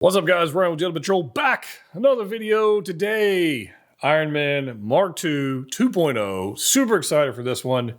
What's up, guys? Ryan with Jet Patrol back. Another video today. Iron Man Mark II 2.0. Super excited for this one.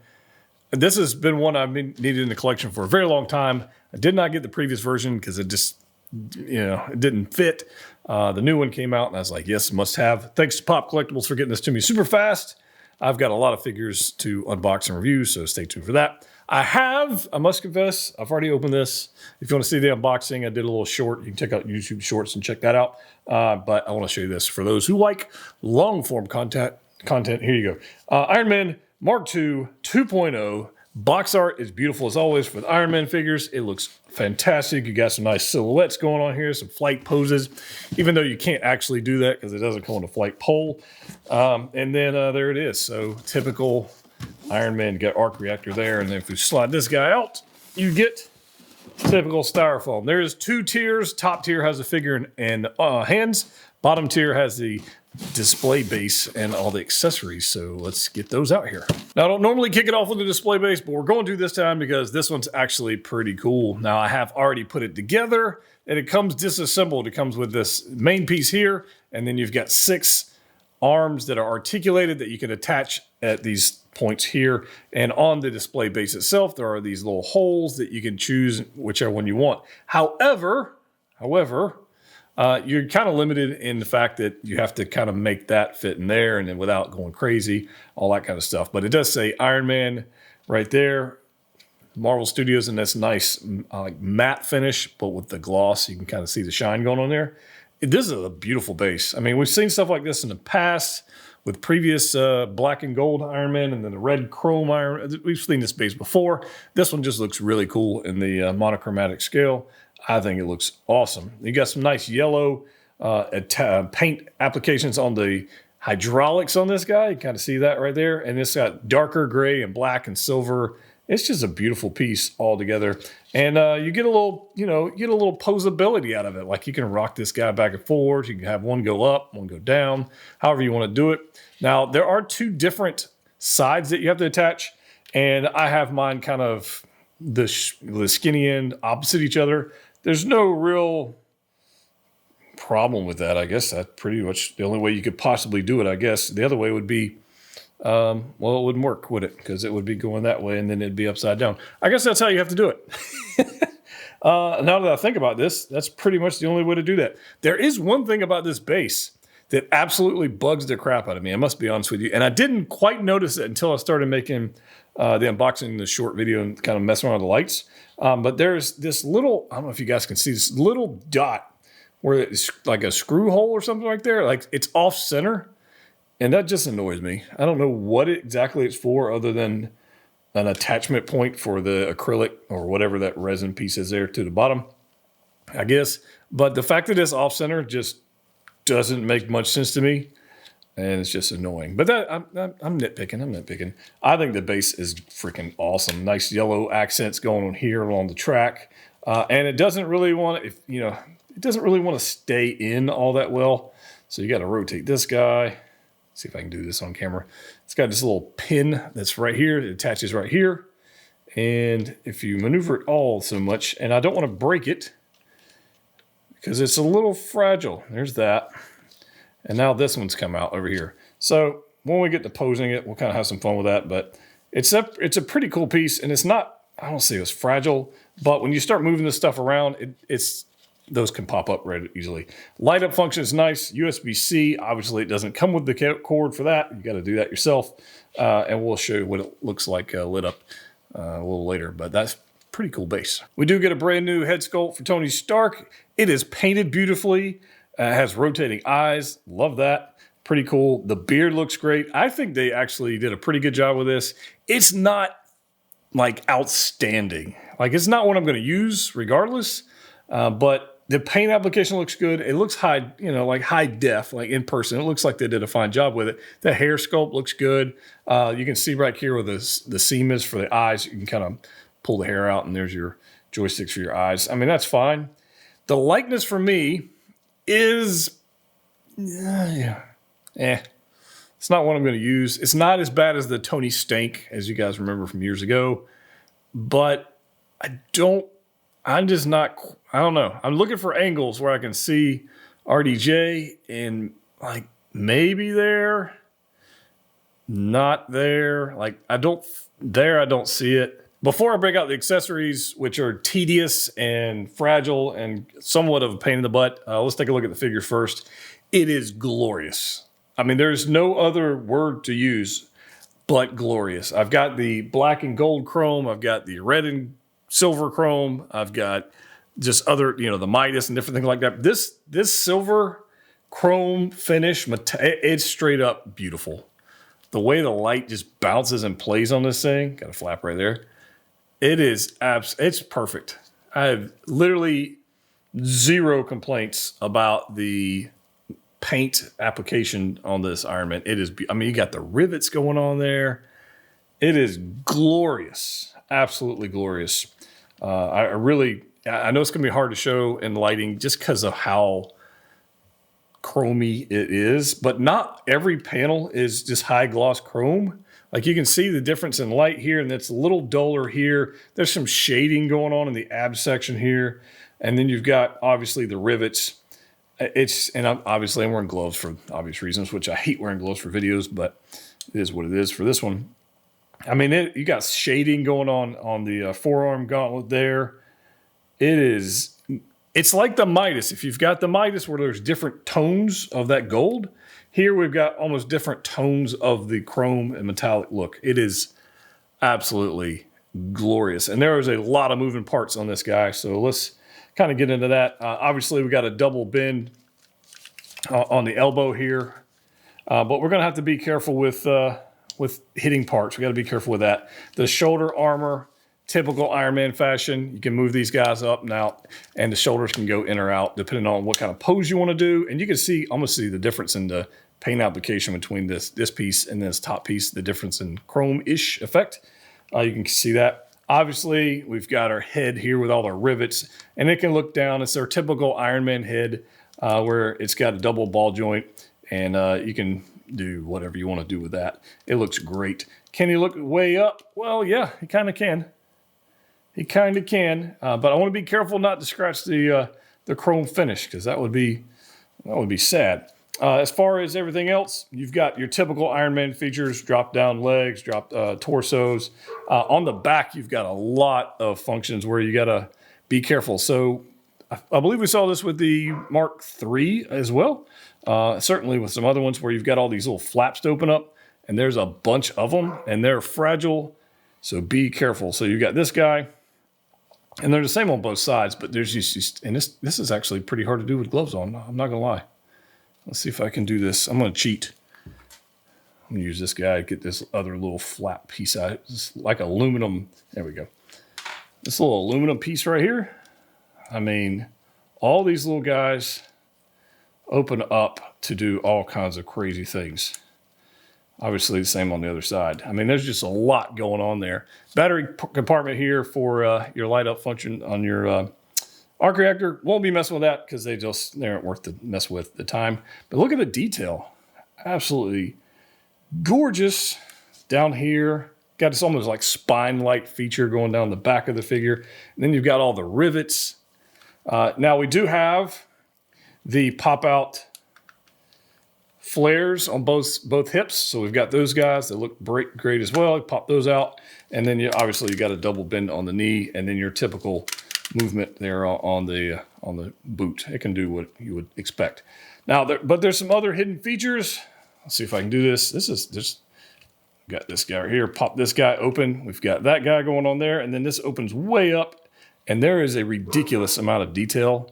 This has been one I've been needed in the collection for a very long time. I did not get the previous version because it just, it didn't fit. The new one came out and I was like, yes, must have. Thanks to Pop Collectibles for getting this to me super fast. I've got a lot of figures to unbox and review, so stay tuned for that. I must confess, I've already opened this. If you want to see the unboxing, I did a little short. You can check out YouTube Shorts and check that out. But I want to show you this for those who like long-form content. Here you go. Iron Man Mark II 2.0. Box art is beautiful as always with Iron Man figures. It looks fantastic. You got some nice silhouettes going on here, some flight poses, even though you can't actually do that because it doesn't come on a flight pole. And then there it is. So typical Iron Man, get arc reactor there. And then if we slide this guy out, you get typical styrofoam. There's two tiers. Top tier has a figure and hands. Bottom tier has the display base and all the accessories. So let's get those out here. Now, I don't normally kick it off with the display base, but we're going to this time because this one's actually pretty cool. Now, I have already put it together and it comes disassembled. It comes with this main piece here, and then you've got 6 arms that are articulated that you can attach at these points here. And on the display base itself, there are these little holes that you can choose whichever one you want. However, you're kind of limited in the fact that you have to kind of make that fit in there and then without going crazy, all that kind of stuff. But it does say Iron Man right there, Marvel Studios, and that's nice like matte finish, but with the gloss, you can kind of see the shine going on there. This is a beautiful base. I mean, we've seen stuff like this in the past with previous black and gold Iron Man and then the red chrome Iron Man. We've seen this base before. This one just looks really cool in the monochromatic scale. I think it looks awesome. You got some nice yellow paint applications on the hydraulics on this guy. You kind of see that right there. And it's got darker gray and black and silver. It's just a beautiful piece all together. And you get a little, posability out of it. Like you can rock this guy back and forth. You can have one go up, one go down, however you want to do it. Now, there are 2 different sides that you have to attach. And I have mine kind of the skinny end opposite each other. There's no real problem with that. I guess that's pretty much the only way you could possibly do it, I guess. The other way would be, well, it wouldn't work, would it? Because it would be going that way and then it'd be upside down. I guess that's how you have to do it. Now that I think about this, that's pretty much the only way to do that. There is one thing about this base that absolutely bugs the crap out of me. I must be honest with you. And I didn't quite notice it until I started making the unboxing, the short video, and kind of messing around with the lights. But there's this little, I don't know if you guys can see this little dot where it's like a screw hole or something like there. Like it's off center. And that just annoys me. I don't know what exactly it's for other than an attachment point for the acrylic or whatever that resin piece is there to the bottom, I guess. But the fact that it's off center just doesn't make much sense to me. And it's just annoying. But I'm nitpicking. I think the base is freaking awesome. Nice yellow accents going on here along the track. And it doesn't really want to, it doesn't really want to stay in all that well. So you got to rotate this guy. See if I can do this on camera. It's got this little pin that's right here. It attaches right here. And if you maneuver it all so much, and I don't want to break it because it's a little fragile. There's that. And now this one's come out over here. So when we get to posing it, we'll kind of have some fun with that. But it's a pretty cool piece. And it's not, I don't say it's fragile, but when you start moving this stuff around, those can pop up right easily. Light up function is nice. USB-C, obviously it doesn't come with the cord for that. You got to do that yourself. And we'll show you what it looks like lit up a little later. But that's pretty cool base. We do get a brand new head sculpt for Tony Stark. It is painted beautifully. It has rotating eyes. Love that. Pretty cool. The beard looks great. I think they actually did a pretty good job with this. It's not like outstanding. Like it's not what I'm going to use regardless. But the paint application looks good. It looks high, like high def, like in person. It looks like they did a fine job with it. The hair sculpt looks good. You can see right here where the seam is for the eyes. You can kind of pull the hair out and there's your joysticks for your eyes. I mean, that's fine. The likeness for me is, it's not what I'm going to use. It's not as bad as the Tony Stank, as you guys remember from years ago, but I don't I'm just not, I don't know. I'm looking for angles where I can see RDJ and like maybe there, not there. Like I don't see it. Before I break out the accessories, which are tedious and fragile and somewhat of a pain in the butt, let's take a look at the figure first. It is glorious. I mean, there's no other word to use but glorious. I've got the black and gold chrome. I've got the red and silver chrome. I've got just other, the Midas and different things like that. This silver chrome finish, it's straight up beautiful. The way the light just bounces and plays on this thing, got a flap right there. It's perfect. I have literally zero complaints about the paint application on this Iron Man. It is, I mean, you got the rivets going on there. It is glorious, absolutely glorious. I know it's going to be hard to show in lighting just because of how chromy it is, but not every panel is just high gloss chrome. Like you can see the difference in light here, and it's a little duller here. There's some shading going on in the ab section here. And then you've got obviously the rivets. I'm wearing gloves for obvious reasons, which I hate wearing gloves for videos, but it is what it is for this one. I mean, you got shading going on the forearm gauntlet there. It's like the Midas. If you've got the Midas where there's different tones of that gold, here we've got almost different tones of the chrome and metallic look. It is absolutely glorious. And there is a lot of moving parts on this guy, so let's kind of get into that. Obviously, we got a double bend on the elbow here, but we're going to have to be careful with hitting parts. We got to be careful with that. The shoulder armor, typical Iron Man fashion. You can move these guys up and out, and the shoulders can go in or out depending on what kind of pose you want to do. And you can almost see the difference in the paint application between this piece and this top piece, the difference in chrome-ish effect. You can see that. Obviously, we've got our head here with all our rivets, and it can look down. It's our typical Iron Man head where it's got a double ball joint, and you can do whatever you want to do with that. It looks great. Can he look way up? Well, yeah, he kind of can. He kind of can, but I want to be careful not to scratch the chrome finish because that would be sad. As far as everything else, you've got your typical Iron Man features: drop down legs, drop torsos. On the back, you've got a lot of functions where you got to be careful. So I believe we saw this with the Mark III as well. Certainly with some other ones where you've got all these little flaps to open up, and there's a bunch of them, and they're fragile. So be careful. So you've got this guy, and they're the same on both sides, but there's just and this is actually pretty hard to do with gloves on. I'm not gonna lie. Let's see if I can do this. I'm going to cheat. I'm going to use this guy to get this other little flat piece out. It's like aluminum. There we go. This little aluminum piece right here. I mean, all these little guys open up to do all kinds of crazy things. Obviously, the same on the other side. I mean, there's just a lot going on there. Battery compartment here for your light up function on your arc reactor. Won't be messing with that because they aren't worth the mess with the time. But look at the detail. Absolutely gorgeous down here. Got this almost like spine-like feature going down the back of the figure. And then you've got all the rivets. Now we do have the pop-out flares on both hips. So we've got those guys that look great as well. You pop those out. And then obviously you got a double bend on the knee, and then your typical movement there on the boot. It can do what you would expect. Now, but there's some other hidden features. Let's see if I can do this. This is just got this guy right here. Pop this guy open. We've got that guy going on there, and then this opens way up, and there is a ridiculous amount of detail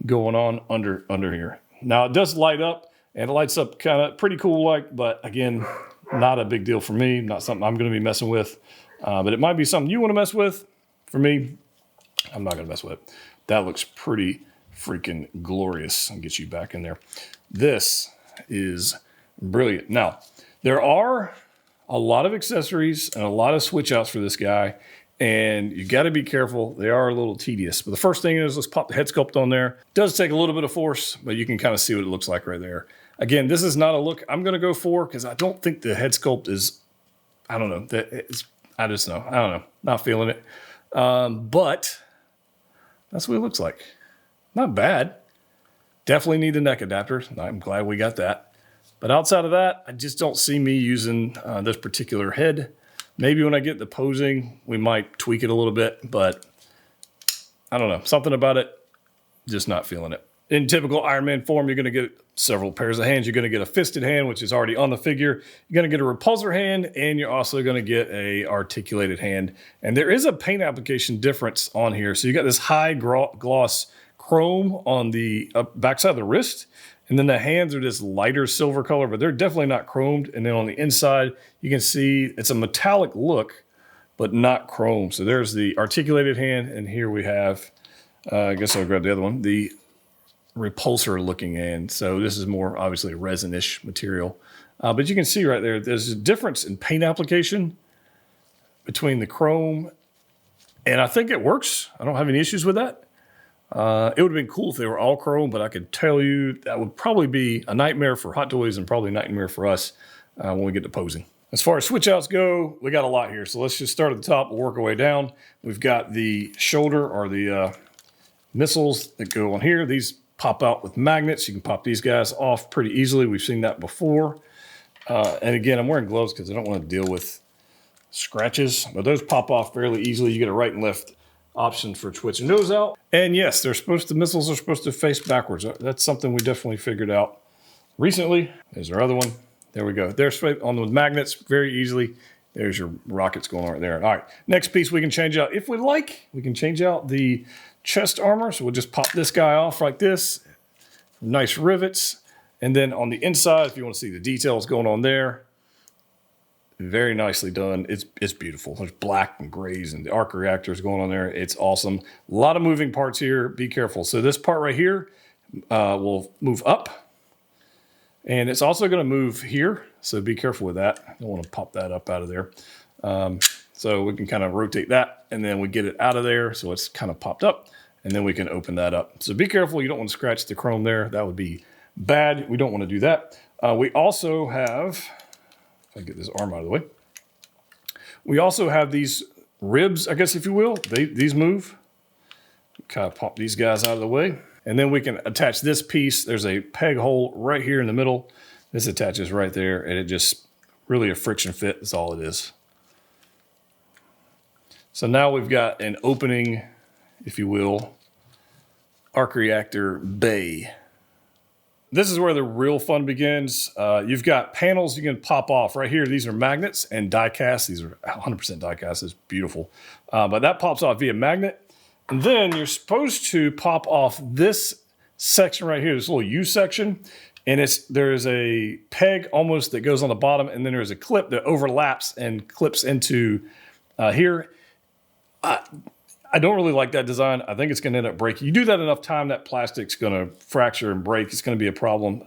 going on under here. Now it does light up, and it lights up kind of pretty cool like, but again, not a big deal for me. Not something I'm going to be messing with, but it might be something you want to mess with. For me, I'm not going to mess with it. That looks pretty freaking glorious. I'll get you back in there. This is brilliant. Now, there are a lot of accessories and a lot of switch outs for this guy, and you got to be careful. They are a little tedious. But the first thing is, let's pop the head sculpt on there. It does take a little bit of force, but you can kind of see what it looks like right there. Again, this is not a look I'm going to go for because I don't think the head sculpt is, I don't know. I don't know. Not feeling it. But That's what it looks like. Not bad. Definitely need the neck adapter. I'm glad we got that. But outside of that, I just don't see me using this particular head. Maybe when I get the posing, we might tweak it a little bit, but I don't know. Something about it, just not feeling it. In typical Iron Man form, you're going to get several pairs of hands. You're going to get a fisted hand, which is already on the figure. You're going to get a repulsor hand, and you're also going to get a articulated hand. And there is a paint application difference on here. So you got this high gloss chrome on the backside of the wrist, and then the hands are this lighter silver color, but they're definitely not chromed. And then on the inside, you can see it's a metallic look, but not chrome. So there's the articulated hand, and here we have, I guess I'll grab the other one, the repulsor looking hand. So this is more obviously a resin-ish material. But you can see right there, there's a difference in paint application between the chrome, and I think it works. I don't have any issues with that. It would have been cool if they were all chrome, but I could tell you that would probably be a nightmare for Hot Toys and probably a nightmare for us when we get to posing. As far as switch outs go, we got a lot here. So let's just start at the top and work our way down. We've got the shoulder or the missiles that go on here. These pop out with magnets. You can pop these guys off pretty easily. We've seen that before. And again, I'm wearing gloves because I don't want to deal with scratches, but those pop off fairly easily. You get a right and left option for switching those out. And yes, the missiles are supposed to face backwards. That's something we definitely figured out recently. There's our other one. There we go. They're straight on the magnets very easily. There's your rockets going right there. All right, next piece we can change out. If we like, we can change out the chest armor. So we'll just pop this guy off like this. Nice rivets. And then on the inside, if you want to see the details going on there, very nicely done. It's beautiful. There's black and grays and the arc reactors going on there. It's awesome. A lot of moving parts here. Be careful. So this part right here will move up. And it's also going to move here. So be careful with that. I don't want to pop that up out of there. So we can kind of rotate that, and then we get it out of there. So it's kind of popped up, and then we can open that up. So be careful. You don't want to scratch the chrome there. That would be bad. We don't want to do that. We also have, if I get this arm out of the way, we also have these ribs, I guess, if you will. These move. Kind of pop these guys out of the way. And then we can attach this piece. There's a peg hole right here in the middle. This attaches right there, and it just really a friction fit is all it is. So now we've got an opening, if you will, arc reactor bay. This is where the real fun begins. You've got panels you can pop off right here. These are magnets and die cast. These are 100% die cast. It's beautiful. But that pops off via magnet. And then you're supposed to pop off this section right here, this little U section. And there's a peg almost that goes on the bottom, and then there's a clip that overlaps and clips into here. I don't really like that design. I think it's going to end up breaking. You do that enough time, that plastic's going to fracture and break. It's going to be a problem.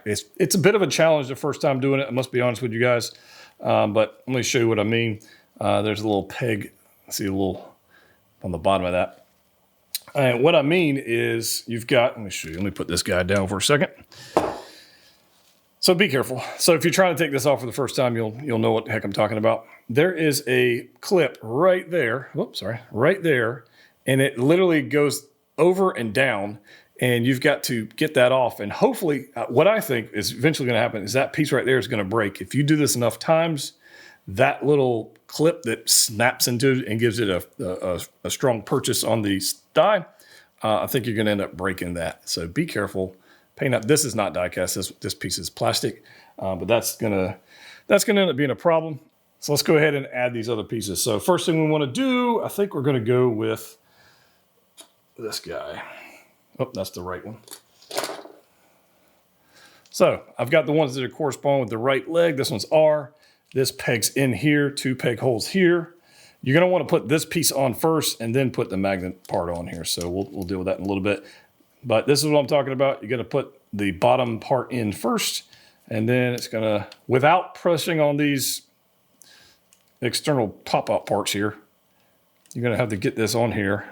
It's a bit of a challenge the first time doing it. I must be honest with you guys. But let me show you what I mean. There's a little peg. See a little on the bottom of that. And what I mean is you've got, let me show you. Let me put this guy down for a second. So be careful. So if you're trying to take this off for the first time, you'll know what the heck I'm talking about. There is a clip right there. Whoops, sorry, right there, and it literally goes over and down. And you've got to get that off. And hopefully, what I think is eventually going to happen is that piece right there is going to break. If you do this enough times, that little clip that snaps into it and gives it a strong purchase on the die, I think you're going to end up breaking that. So be careful. Paint up. This is not die cast. This piece is plastic, but that's gonna end up being a problem. So let's go ahead and add these other pieces. So first thing we want to do, I think we're going to go with this guy. Oh, that's the right one. So I've got the ones that correspond with the right leg. This one's R. This peg's in here. 2 peg holes here. You're going to want to put this piece on first and then put the magnet part on here. So we'll deal with that in a little bit. But this is what I'm talking about. You're going to put the bottom part in first, and then it's going to, without pressing on these external pop-out parts here, you're going to have to get this on here.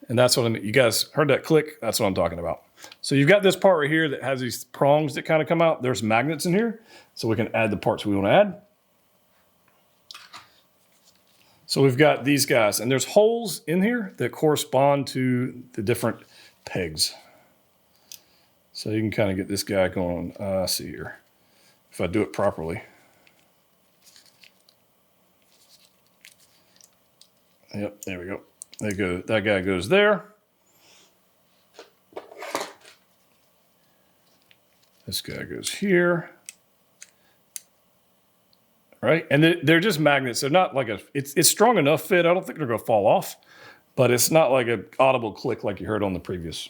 And that's what I mean. You guys heard that click? That's what I'm talking about. So you've got this part right here that has these prongs that kind of come out. There's magnets in here, so we can add the parts we want to add. So we've got these guys, and there's holes in here that correspond to the different pegs. So you can kind of get this guy going. See here, if I do it properly. Yep, there we go. That guy goes there. This guy goes here. Right? And they're just magnets. They're not like it's strong enough fit. I don't think they're going to fall off, but it's not like an audible click like you heard on the previous.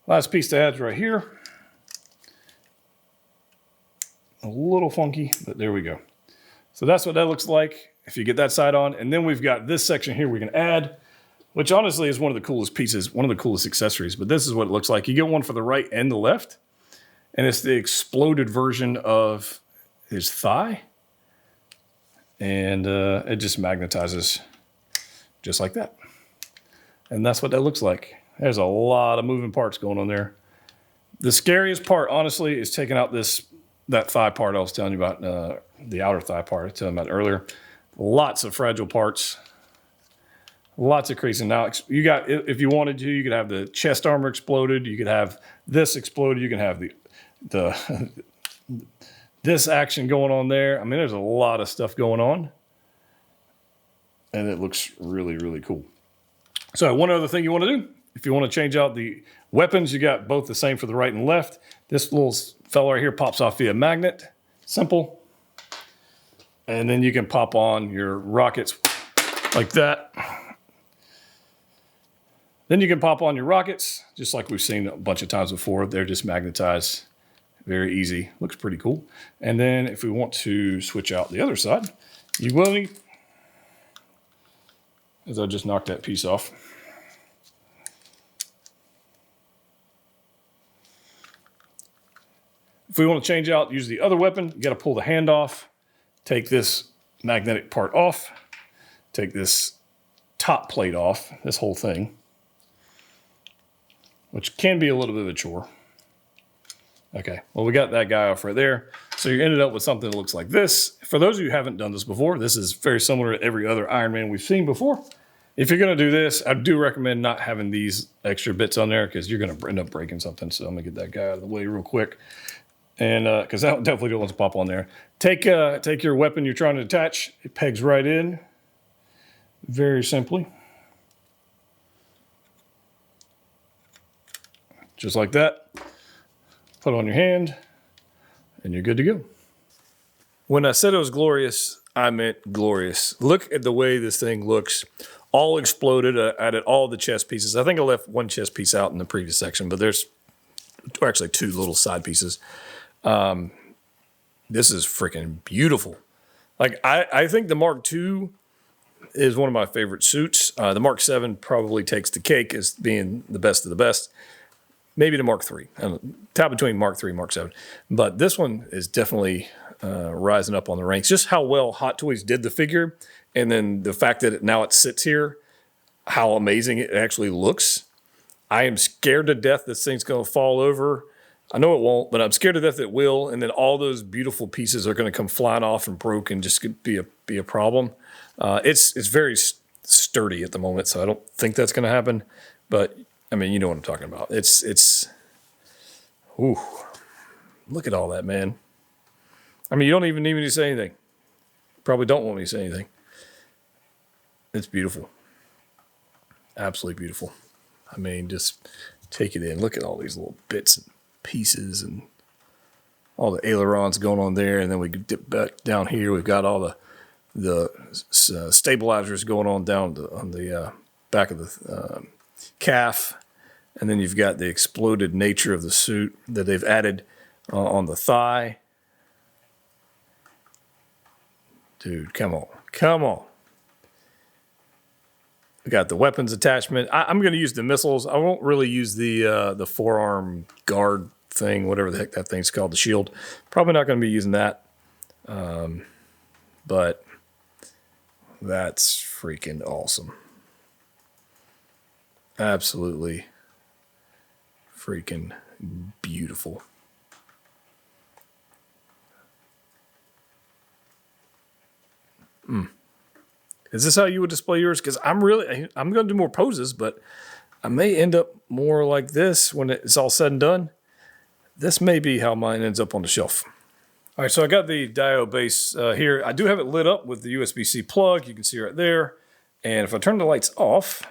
Last piece to add is right here. A little funky, but there we go. So that's what that looks like if you get that side on. And then we've got this section here we can add, which honestly is one of the coolest pieces, one of the coolest accessories. But this is what it looks like. You get one for the right and the left. And it's the exploded version of his thigh. And it just magnetizes just like that. And that's what that looks like. There's a lot of moving parts going on there. The scariest part, honestly, is taking out that thigh part I was telling you about, the outer thigh part I was telling you about earlier. Lots of fragile parts. Lots of creasing. Now, you got, if you wanted to, you could have the chest armor exploded. You could have this exploded. You can have the this action going on there. I mean, there's a lot of stuff going on. And it looks really, really cool. So one other thing you want to do, if you want to change out the weapons, you got both the same for the right and left. This little fella right here pops off via magnet. Simple. And then you can pop on your rockets like that. Then you can pop on your rockets, just like we've seen a bunch of times before. They're just magnetized. Very easy. Looks pretty cool. And then if we want to switch out the other side, you will need, as I just knocked that piece off. If we want to change out, use the other weapon, you got to pull the hand off, take this magnetic part off, take this top plate off, this whole thing, which can be a little bit of a chore. Okay, well, we got that guy off right there. So you ended up with something that looks like this. For those of you who haven't done this before, this is very similar to every other Iron Man we've seen before. If you're going to do this, I do recommend not having these extra bits on there because you're going to end up breaking something. So I'm going to get that guy out of the way real quick. And because that definitely don't want to pop on there. Take your weapon you're trying to attach. It pegs right in. Very simply. Just like that. Put it on your hand. And you're good to go. When I said it was glorious, I meant glorious. Look at the way this thing looks. All exploded. I added all the chest pieces. I think I left one chest piece out in the previous section, but there's actually two little side pieces. This is freaking beautiful. Like, I think the Mark II is one of my favorite suits. The Mark VII probably takes the cake as being the best of the best. Maybe the Mark III. Top between Mark III and Mark VII. But this one is definitely rising up on the ranks. Just how well Hot Toys did the figure, and then the fact that now it sits here, how amazing it actually looks. I am scared to death this thing's going to fall over. I know it won't, but I'm scared to death it will, and then all those beautiful pieces are going to come flying off and broke and just be a problem. It's very sturdy at the moment, so I don't think that's going to happen. But I mean, you know what I'm talking about. Ooh, look at all that, man. I mean, you don't even need me to say anything. Probably don't want me to say anything. It's beautiful. Absolutely beautiful. I mean, just take it in. Look at all these little bits and pieces and all the ailerons going on there. And then we dip back down here. We've got all the stabilizers going on down on the back of the calf. And then you've got the exploded nature of the suit that they've added on the thigh. Dude, come on. Come on. We got the weapons attachment. I'm going to use the missiles. I won't really use the forearm guard thing, whatever the heck that thing's called, the shield. Probably not going to be using that. But that's freaking awesome. Absolutely freaking beautiful. Is this how you would display yours? Because I'm going to do more poses, but I may end up more like this when it's all said and done. This may be how mine ends up on the shelf. All right, so I got the Dio base here. I do have it lit up with the USB-C plug. You can see right there. And if I turn the lights off,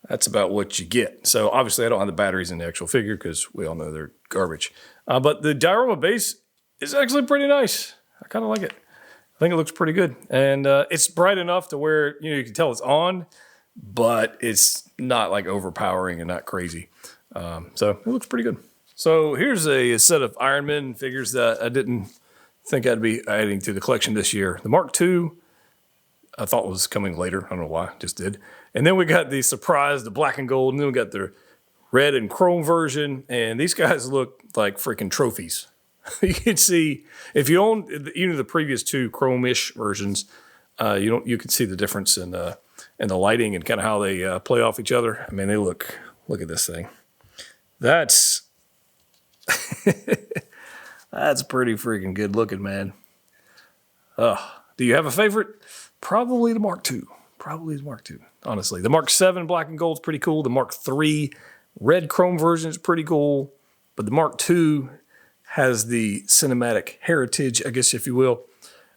that's about what you get. So obviously I don't have the batteries in the actual figure because we all know they're garbage. But the Diorama base is actually pretty nice. I kind of like it. I think it looks pretty good. And it's bright enough to where you can tell it's on, but it's not like overpowering and not crazy. So it looks pretty good. So here's a set of Iron Man figures that I didn't think I'd be adding to the collection this year. The Mark II, I thought was coming later. I don't know why, just did. And then we got the surprise, the black and gold, and then we got the red and chrome version. And these guys look like freaking trophies. You can see, if you own even the previous two chrome-ish versions, you can see the difference in the lighting and kind of how they play off each other. I mean, look at this thing. That's that's pretty freaking good looking, man. Do you have a favorite? Probably the Mark II. Probably the Mark II, honestly. The Mark 7 black and gold is pretty cool. The Mark 3 red chrome version is pretty cool. But the Mark II has the cinematic heritage, I guess, if you will.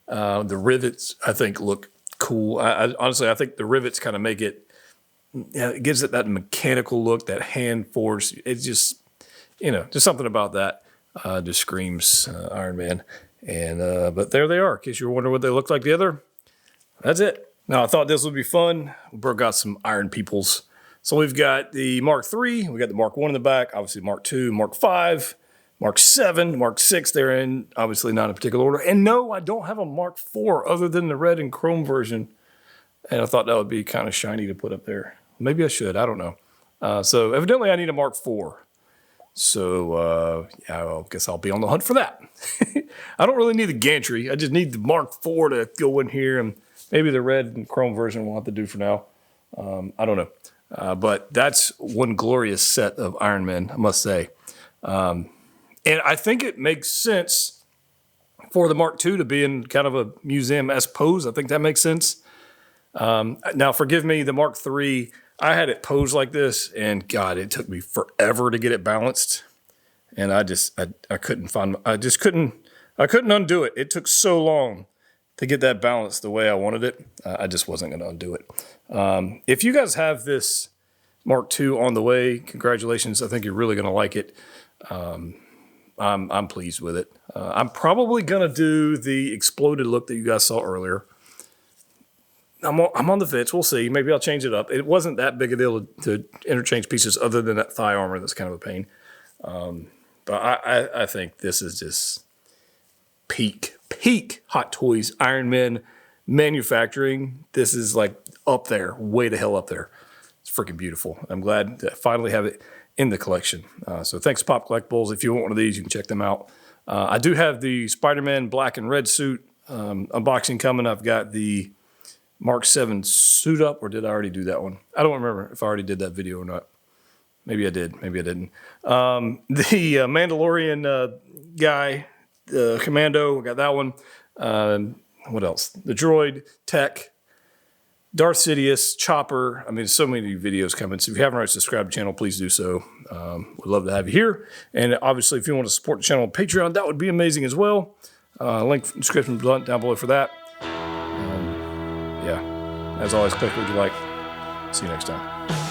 The rivets, I think, look cool. Honestly, I think the rivets kind of make it, it gives it that mechanical look, that hand force. It's just, just something about that just screams Iron Man. And but there they are. In case you were wondering what they look like together, that's it. Now, I thought this would be fun. We broke out some Iron Peoples. So we've got the Mark III, we got the Mark I in the back, obviously Mark II, Mark V, Mark 7, Mark 6, they're in, obviously not in a particular order. And no, I don't have a Mark 4 other than the red and chrome version. And I thought that would be kind of shiny to put up there. Maybe I should, I don't know. So evidently I need a Mark 4. So yeah, I guess I'll be on the hunt for that. I don't really need the gantry. I just need the Mark 4 to go in here, and maybe the red and chrome version we'll have to do for now. I don't know. But that's one glorious set of Iron Man, I must say. And I think it makes sense for the Mark II to be in kind of a museum-esque pose. I think that makes sense. Now, forgive me, the Mark III, I had it posed like this, and God, it took me forever to get it balanced. And I couldn't undo it. It took so long to get that balance the way I wanted it. I just wasn't going to undo it. If you guys have this Mark II on the way, congratulations. I think you're really going to like it. I'm pleased with it. I'm probably going to do the exploded look that you guys saw earlier. I'm on the fence. We'll see. Maybe I'll change it up. It wasn't that big a deal to interchange pieces other than that thigh armor that's kind of a pain. But I think this is just peak Hot Toys Iron Man manufacturing. This is like up there, way the hell up there. It's freaking beautiful. I'm glad to finally have it in the collection. So thanks to Pop Collectibles. If you want one of these, you can check them out. I do have the Spider-Man black and red suit unboxing coming. I've got the Mark 7 suit up, or did I already do that one? I don't remember if I already did that video or not. Maybe I did. Maybe I didn't. The Mandalorian guy, the Commando, we got that one. What else? The droid, Tech, Darth Sidious, Chopper. I mean, so many videos coming. So if you haven't already subscribed to the channel, please do so. We'd love to have you here. And obviously, if you want to support the channel on Patreon, that would be amazing as well. Link in the description down below for that. Yeah, as always, click what you like. See you next time.